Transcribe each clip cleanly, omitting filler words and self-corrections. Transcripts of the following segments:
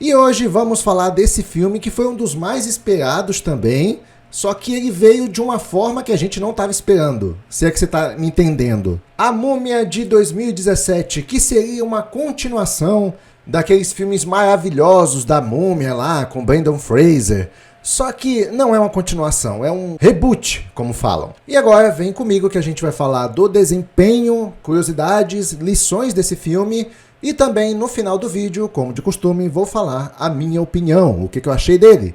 E hoje vamos falar desse filme que foi um dos mais esperados também, só que ele veio de uma forma que a gente não estava esperando, se é que você está me entendendo. A Múmia de 2017, que seria uma continuação daqueles filmes maravilhosos da Múmia lá, com Brendan Fraser. Só que não é uma continuação, é um reboot, como falam. E agora vem comigo que a gente vai falar do desempenho, curiosidades, lições desse filme. E também no final do vídeo, como de costume, vou falar a minha opinião, o que eu achei dele.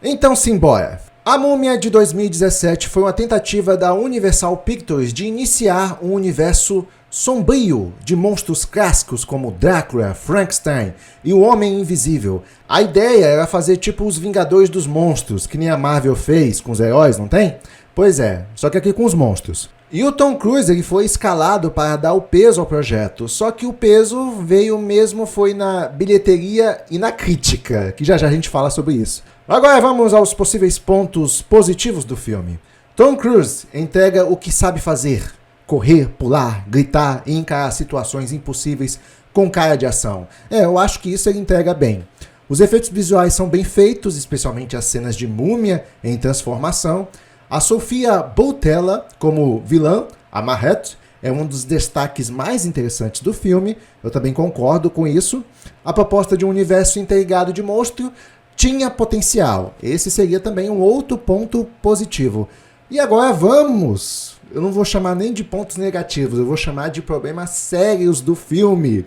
Então simbora! A Múmia de 2017 foi uma tentativa da Universal Pictures de iniciar um universo sombrio de monstros clássicos como Drácula, Frankenstein e o Homem Invisível. A ideia era fazer tipo os Vingadores dos Monstros, que nem a Marvel fez com os heróis, não tem? Pois é, só que aqui com os monstros. E o Tom Cruise ele foi escalado para dar o peso ao projeto, só que o peso veio mesmo foi na bilheteria e na crítica, que já a gente fala sobre isso. Agora vamos aos possíveis pontos positivos do filme. Tom Cruise entrega o que sabe fazer: correr, pular, gritar e encarar situações impossíveis com cara de ação. Eu acho que isso ele entrega bem. Os efeitos visuais são bem feitos, especialmente as cenas de múmia em transformação. A Sofia Boutella, como vilã, a Marrette, é um dos destaques mais interessantes do filme. Eu também concordo com isso. A proposta de um universo interligado de monstro tinha potencial. Esse seria também um outro ponto positivo. E agora vamos! Eu não vou chamar nem de pontos negativos, eu vou chamar de problemas sérios do filme.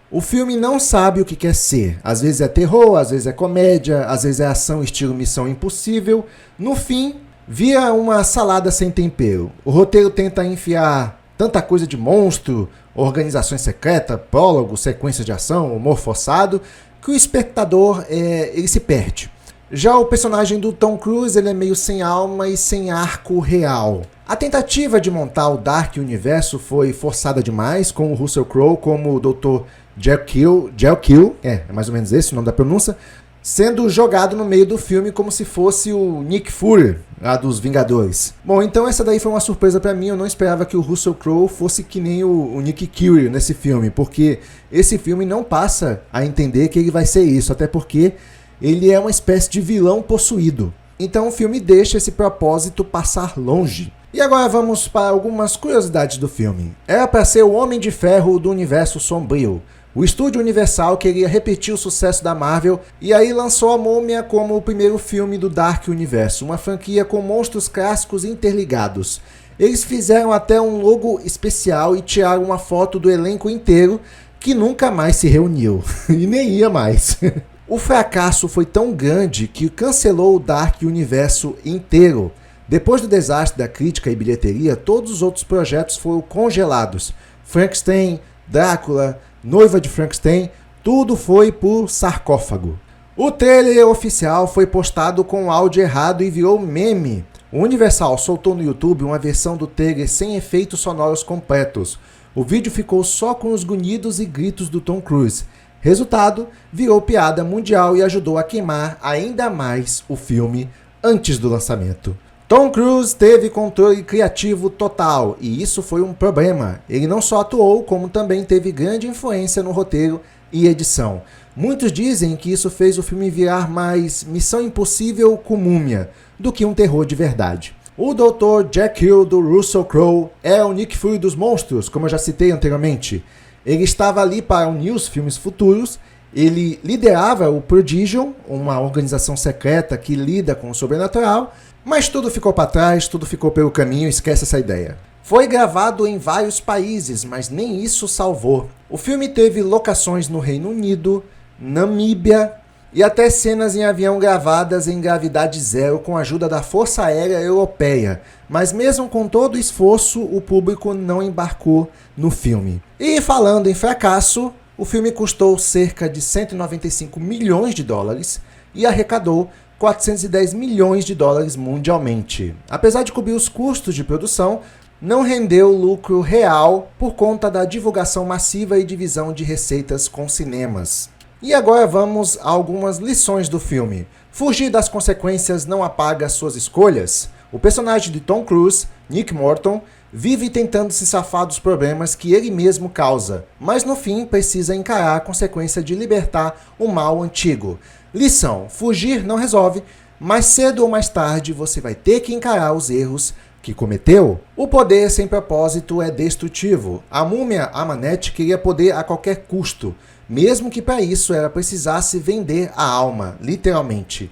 O filme não sabe o que quer ser. Às vezes é terror, às vezes é comédia, às vezes é ação estilo Missão Impossível. No fim, vira uma salada sem tempero. O roteiro tenta enfiar tanta coisa de monstro, organizações secretas, prólogo, sequência de ação, humor forçado, que o espectador ele se perde. Já o personagem do Tom Cruise ele é meio sem alma e sem arco real. A tentativa de montar o Dark Universo foi forçada demais, com o Russell Crowe como o Dr. Jekyll, é mais ou menos esse o nome da pronúncia, sendo jogado no meio do filme como se fosse o Nick Fury, lá dos Vingadores. Bom, então essa daí foi uma surpresa pra mim, eu não esperava que o Russell Crowe fosse que nem o Nick Fury nesse filme, porque esse filme não passa a entender que ele vai ser isso, até porque ele é uma espécie de vilão possuído. Então o filme deixa esse propósito passar longe. E agora vamos para algumas curiosidades do filme. Era para ser o Homem de Ferro do universo sombrio. O estúdio Universal queria repetir o sucesso da Marvel e aí lançou a Múmia como o primeiro filme do Dark Universo, uma franquia com monstros clássicos interligados. Eles fizeram até um logo especial e tiraram uma foto do elenco inteiro, que nunca mais se reuniu, e nem ia mais. O fracasso foi tão grande que cancelou o Dark Universo inteiro. Depois do desastre da crítica e bilheteria, todos os outros projetos foram congelados. Frankenstein, Drácula, Noiva de Frankenstein, tudo foi por sarcófago. O trailer oficial foi postado com áudio errado e virou meme. O Universal soltou no YouTube uma versão do trailer sem efeitos sonoros completos. O vídeo ficou só com os grunhidos e gritos do Tom Cruise. Resultado, virou piada mundial e ajudou a queimar ainda mais o filme antes do lançamento. Tom Cruise teve controle criativo total, e isso foi um problema. Ele não só atuou, como também teve grande influência no roteiro e edição. Muitos dizem que isso fez o filme virar mais Missão Impossível com Múmia, do que um terror de verdade. O Dr. Jekyll do Russell Crowe é o Nick Fury dos monstros, como eu já citei anteriormente. Ele estava ali para unir os filmes futuros. Ele liderava o Prodigium, uma organização secreta que lida com o sobrenatural, mas tudo ficou para trás, tudo ficou pelo caminho, esquece essa ideia. Foi gravado em vários países, mas nem isso salvou. O filme teve locações no Reino Unido, Namíbia e até cenas em avião gravadas em gravidade zero com a ajuda da Força Aérea Europeia. Mas mesmo com todo o esforço, o público não embarcou no filme. E falando em fracasso, o filme custou cerca de 195 milhões de dólares e arrecadou 410 milhões de dólares mundialmente. Apesar de cobrir os custos de produção, não rendeu lucro real por conta da divulgação massiva e divisão de receitas com cinemas. E agora vamos a algumas lições do filme. Fugir das consequências não apaga suas escolhas. O personagem de Tom Cruise, Nick Morton, vive tentando se safar dos problemas que ele mesmo causa, mas no fim precisa encarar a consequência de libertar o mal antigo. Lição: fugir não resolve, mas cedo ou mais tarde você vai ter que encarar os erros que cometeu. O poder sem propósito é destrutivo. A múmia Amanete queria poder a qualquer custo, mesmo que para isso ela precisasse vender a alma, literalmente.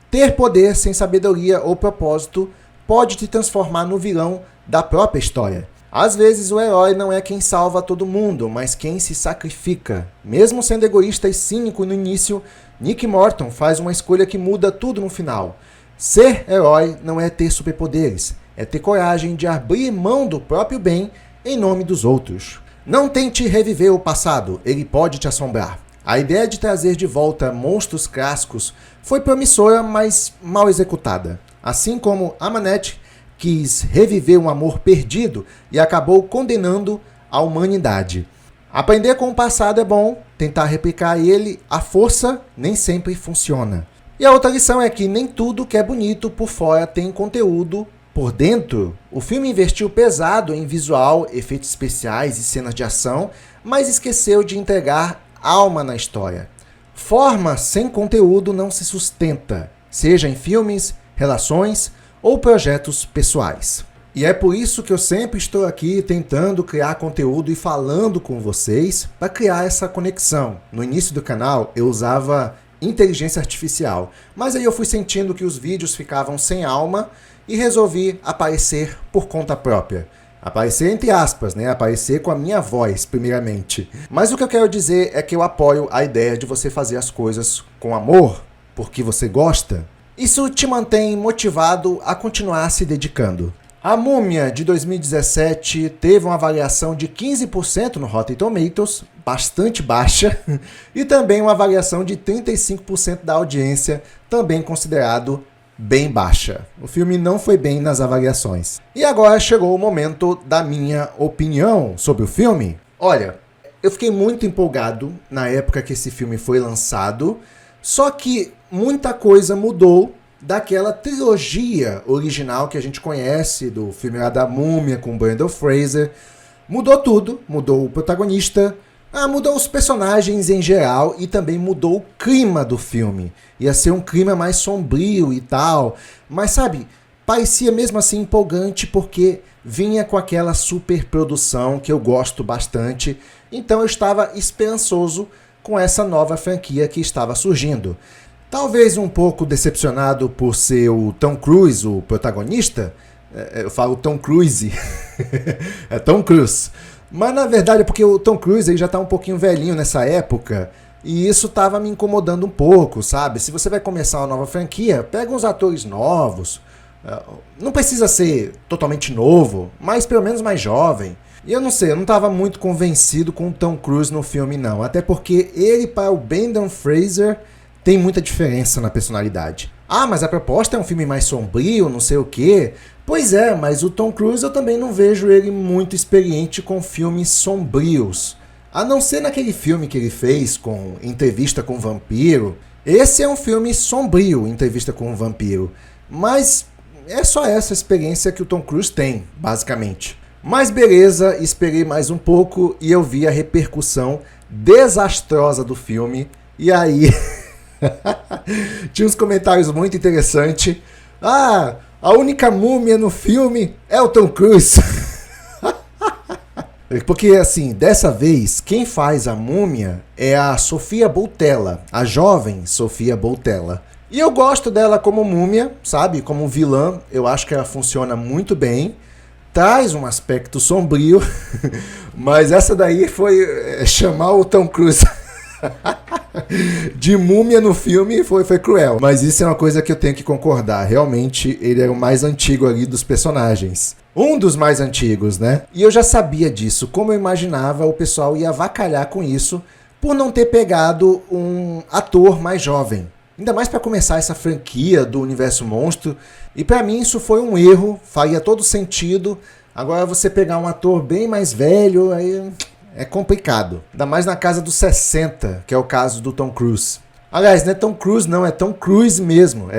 Ter poder sem sabedoria ou propósito pode te transformar no vilão da própria história. Às vezes o herói não é quem salva todo mundo, mas quem se sacrifica. Mesmo sendo egoísta e cínico no início, Nick Morton faz uma escolha que muda tudo no final. Ser herói não é ter superpoderes, é ter coragem de abrir mão do próprio bem em nome dos outros. Não tente reviver o passado, ele pode te assombrar. A ideia de trazer de volta monstros clássicos foi promissora, mas mal executada. Assim como Amanete quis reviver um amor perdido e acabou condenando a humanidade. Aprender com o passado é bom, tentar replicar ele à força nem sempre funciona. E a outra lição é que nem tudo que é bonito por fora tem conteúdo por dentro. O filme investiu pesado em visual, efeitos especiais e cenas de ação, mas esqueceu de entregar alma na história. Forma sem conteúdo não se sustenta, seja em filmes, relações ou projetos pessoais. E é por isso que eu sempre estou aqui tentando criar conteúdo e falando com vocês para criar essa conexão. No início do canal eu usava inteligência artificial, mas aí eu fui sentindo que os vídeos ficavam sem alma e resolvi aparecer por conta própria. Aparecer entre aspas, né? Aparecer com a minha voz, primeiramente. Mas o que eu quero dizer é que eu apoio a ideia de você fazer as coisas com amor, porque você gosta. Isso te mantém motivado a continuar se dedicando. A Múmia, de 2017, teve uma avaliação de 15% no Rotten Tomatoes, bastante baixa, e também uma avaliação de 35% da audiência, também considerado bem baixa. O filme não foi bem nas avaliações. E agora chegou o momento da minha opinião sobre o filme. Olha, eu fiquei muito empolgado na época que esse filme foi lançado, só que muita coisa mudou daquela trilogia original que a gente conhece, do filme lá da Múmia com Brendan Fraser. Mudou tudo, mudou o protagonista, mudou os personagens em geral e também mudou o clima do filme. Ia ser um clima mais sombrio e tal, mas sabe, parecia mesmo assim empolgante porque vinha com aquela superprodução que eu gosto bastante, então eu estava esperançoso com essa nova franquia que estava surgindo. Talvez um pouco decepcionado por ser o Tom Cruise o protagonista, eu falo Tom Cruise, é Tom Cruise, mas na verdade é porque o Tom Cruise ele já está um pouquinho velhinho nessa época, e isso estava me incomodando um pouco, sabe? Se você vai começar uma nova franquia, pega uns atores novos, não precisa ser totalmente novo, mas pelo menos mais jovem. E eu não sei, eu não estava muito convencido com o Tom Cruise no filme não, até porque ele para o Brendan Fraser tem muita diferença na personalidade. Mas a proposta é um filme mais sombrio, não sei o quê. Pois é, mas o Tom Cruise eu também não vejo ele muito experiente com filmes sombrios. A não ser naquele filme que ele fez com Entrevista com o Vampiro. Esse é um filme sombrio, Entrevista com o Vampiro. Mas é só essa experiência que o Tom Cruise tem, basicamente. Mas beleza, esperei mais um pouco e eu vi a repercussão desastrosa do filme. E aí... tinha uns comentários muito interessantes. A única múmia no filme é o Tom Cruise. Porque assim, dessa vez, quem faz a múmia é a Sofia Boutella, a jovem Sofia Boutella. E eu gosto dela como múmia, sabe? Como vilã, eu acho que ela funciona muito bem. Traz um aspecto sombrio, mas essa daí foi chamar o Tom Cruise de múmia no filme foi cruel. Mas isso é uma coisa que eu tenho que concordar. Realmente ele é o mais antigo ali dos personagens. Um dos mais antigos, né? E eu já sabia disso. Como eu imaginava, o pessoal ia avacalhar com isso por não ter pegado um ator mais jovem. Ainda mais para começar essa franquia do Universo Monstro. E para mim isso foi um erro. Faria todo sentido. Agora você pegar um ator bem mais velho, aí... é complicado. Ainda mais na casa dos 60, que é o caso do Tom Cruise. Aliás, não é Tom Cruise não, é Tom Cruise mesmo.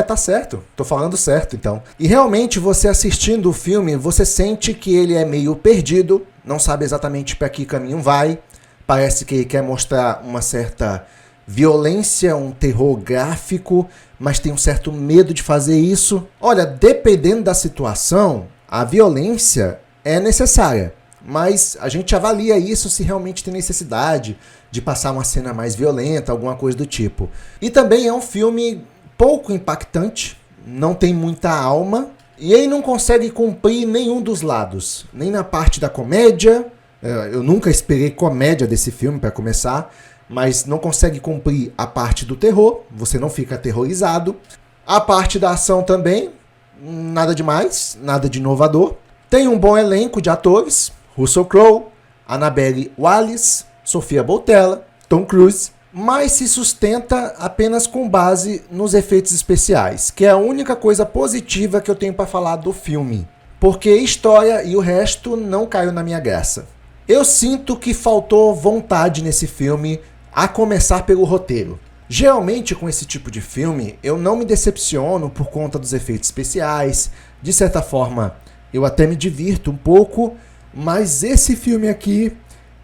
Tá certo, tô falando certo então. E realmente você assistindo o filme, você sente que ele é meio perdido, não sabe exatamente para que caminho vai. Parece que ele quer mostrar uma certa violência, um terror gráfico, mas tem um certo medo de fazer isso. Olha, dependendo da situação, a violência é necessária, mas a gente avalia isso se realmente tem necessidade de passar uma cena mais violenta, alguma coisa do tipo. E também é um filme pouco impactante, não tem muita alma, e ele não consegue cumprir nenhum dos lados, nem na parte da comédia. Eu nunca esperei comédia desse filme para começar, mas não consegue cumprir a parte do terror, você não fica aterrorizado. A parte da ação também, nada demais, nada de inovador. Tem um bom elenco de atores, Russell Crowe, Annabelle Wallis, Sofia Boutella, Tom Cruise, mas se sustenta apenas com base nos efeitos especiais, que é a única coisa positiva que eu tenho para falar do filme, porque a história e o resto não caiu na minha graça. Eu sinto que faltou vontade nesse filme, a começar pelo roteiro. Geralmente com esse tipo de filme eu não me decepciono por conta dos efeitos especiais, de certa forma eu até me divirto um pouco, mas esse filme aqui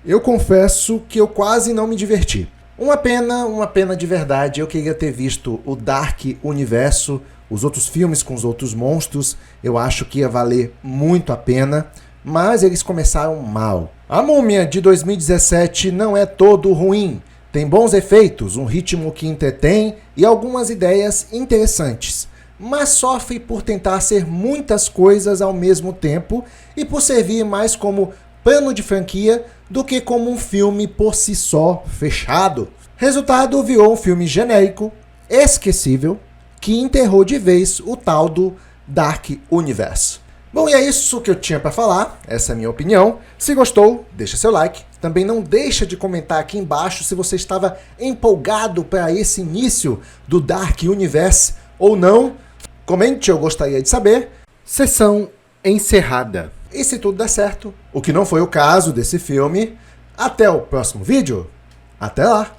eu confesso que eu quase não me diverti. Uma pena de verdade. Eu queria ter visto o Dark Universo, os outros filmes com os outros monstros, eu acho que ia valer muito a pena, mas eles começaram mal. A Múmia de 2017 não é todo ruim. Tem bons efeitos, um ritmo que entretém e algumas ideias interessantes, mas sofre por tentar ser muitas coisas ao mesmo tempo e por servir mais como plano de franquia do que como um filme por si só, fechado. Resultado, virou um filme genérico, esquecível, que enterrou de vez o tal do Dark Universo. Bom, e é isso que eu tinha para falar, essa é a minha opinião. Se gostou, deixa seu like. Também não deixa de comentar aqui embaixo se você estava empolgado para esse início do Dark Universe ou não. Comente, eu gostaria de saber. Sessão encerrada. E se tudo der certo, o que não foi o caso desse filme, até o próximo vídeo. Até lá!